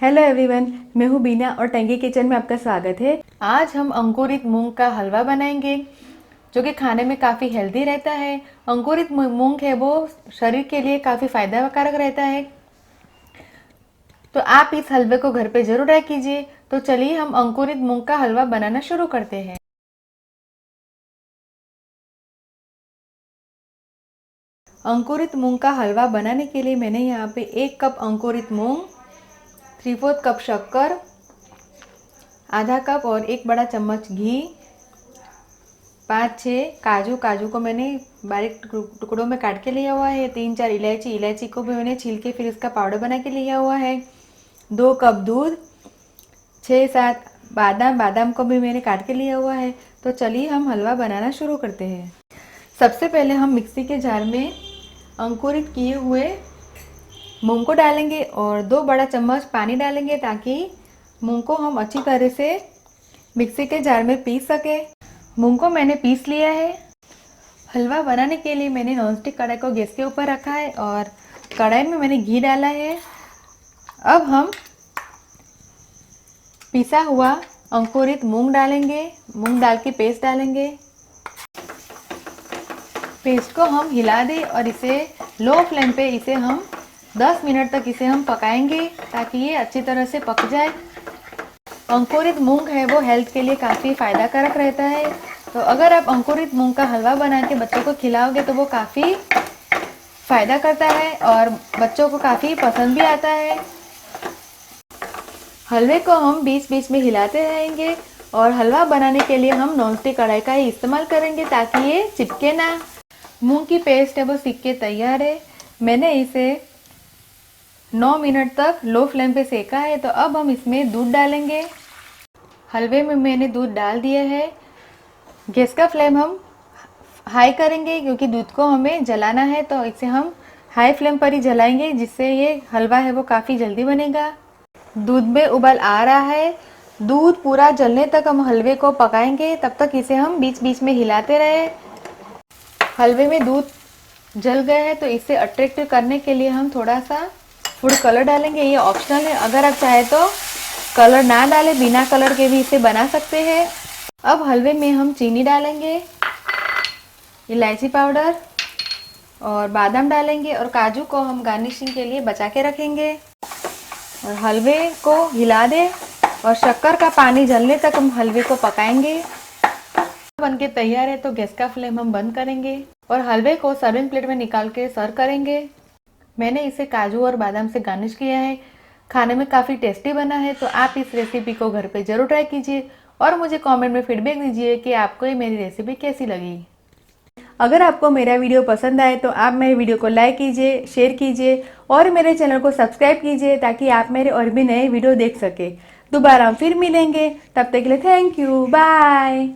Hello everyone, मैं हूँ बीना और टंगी किचन में आपका स्वागत है। आज हम अंकुरित मूंग का हलवा बनाएंगे जो कि खाने में काफ़ी हेल्दी रहता है। अंकुरित मूंग है वो शरीर के लिए काफ़ी फायदाकारक रहता है। तो आप इस हलवे को घर पे ज़रूर ट्राई कीजिए। तो चलिए हम अंकुरित मूंग का हलवा बनाना शुरू करते हैं। अंकुरित मूंग का हलवा बनाने के लिए मैंने यहाँ पे 1 कप अंकुरित मूंग, 3/4 कप शक्कर, आधा कप और 1 बड़ा चम्मच घी, 5-6 काजू को मैंने बारीक टुकड़ों में काट के लिया हुआ है। 3-4 इलायची को भी मैंने छील के फिर इसका पाउडर बना के लिया हुआ है। 2 कप दूध, 6-7 बादाम को भी मैंने काट के लिया हुआ है। तो चलिए हम हलवा बनाना शुरू करते हैं। सबसे पहले हम मिक्सी के जार में अंकुरित किए हुए मूंग को डालेंगे और 2 बड़ा चम्मच पानी डालेंगे ताकि मूंग को हम अच्छी तरह से मिक्सी के जार में पीस सके। मूंग को मैंने पीस लिया है। हलवा बनाने के लिए मैंने नॉनस्टिक कढ़ाई को गैस के ऊपर रखा है और कढ़ाई में मैंने घी डाला है। अब हम पिसा हुआ अंकुरित मूंग डालेंगे, मूंग दाल की पेस्ट डालेंगे। पेस्ट को हम हिला दें और इसे लो फ्लेम पे इसे हम 10 मिनट तक इसे हम पकाएंगे ताकि ये अच्छी तरह से पक जाए। अंकुरित मूंग है वो हेल्थ के लिए काफ़ी फायदाकारक रहता है। तो अगर आप अंकुरित मूंग का हलवा बना के बच्चों को खिलाओगे तो वो काफ़ी फ़ायदा करता है और बच्चों को काफ़ी पसंद भी आता है। हलवे को हम बीच बीच में हिलाते रहेंगे और हलवा बनाने के लिए हम नॉनस्टिक कढ़ाई का ही इस्तेमाल करेंगे ताकि ये चिपके ना। मूंग की पेस्ट है वो सीख के तैयार है। मैंने इसे 9 मिनट तक लो फ्लेम पे सेका है। तो अब हम इसमें दूध डालेंगे। हलवे में मैंने दूध डाल दिया है। गैस का फ्लेम हम हाई करेंगे क्योंकि दूध को हमें जलाना है। तो इसे हम हाई फ्लेम पर ही जलाएंगे जिससे ये हलवा है वो काफ़ी जल्दी बनेगा। दूध में उबाल आ रहा है। दूध पूरा जलने तक हम हलवे को पकाएंगे, तब तक इसे हम बीच बीच में हिलाते रहे। हलवे में दूध जल गया है तो इसे अट्रैक्टिव करने के लिए हम थोड़ा सा फूड कलर डालेंगे। ये ऑप्शनल है, अगर आप चाहे तो कलर ना डालें, बिना कलर के भी इसे बना सकते हैं। अब हलवे में हम चीनी डालेंगे, इलायची पाउडर और बादाम डालेंगे और काजू को हम गार्निशिंग के लिए बचा के रखेंगे। और हलवे को हिला दें और शक्कर का पानी जलने तक हम हलवे को पकाएंगे। बनके तैयार है तो गैस का फ्लेम हम बंद करेंगे और हलवे को सर्विंग प्लेट में निकाल के सर्व करेंगे। मैंने इसे काजू और बादाम से गार्निश किया है। खाने में काफ़ी टेस्टी बना है। तो आप इस रेसिपी को घर पे ज़रूर ट्राई कीजिए और मुझे कमेंट में फीडबैक दीजिए कि आपको ये मेरी रेसिपी कैसी लगी। अगर आपको मेरा वीडियो पसंद आए तो आप मेरे वीडियो को लाइक कीजिए, शेयर कीजिए और मेरे चैनल को सब्सक्राइब कीजिए ताकि आप मेरे और भी नए वीडियो देख सके। दोबारा फिर मिलेंगे, तब तक के लिए थैंक यू, बाय।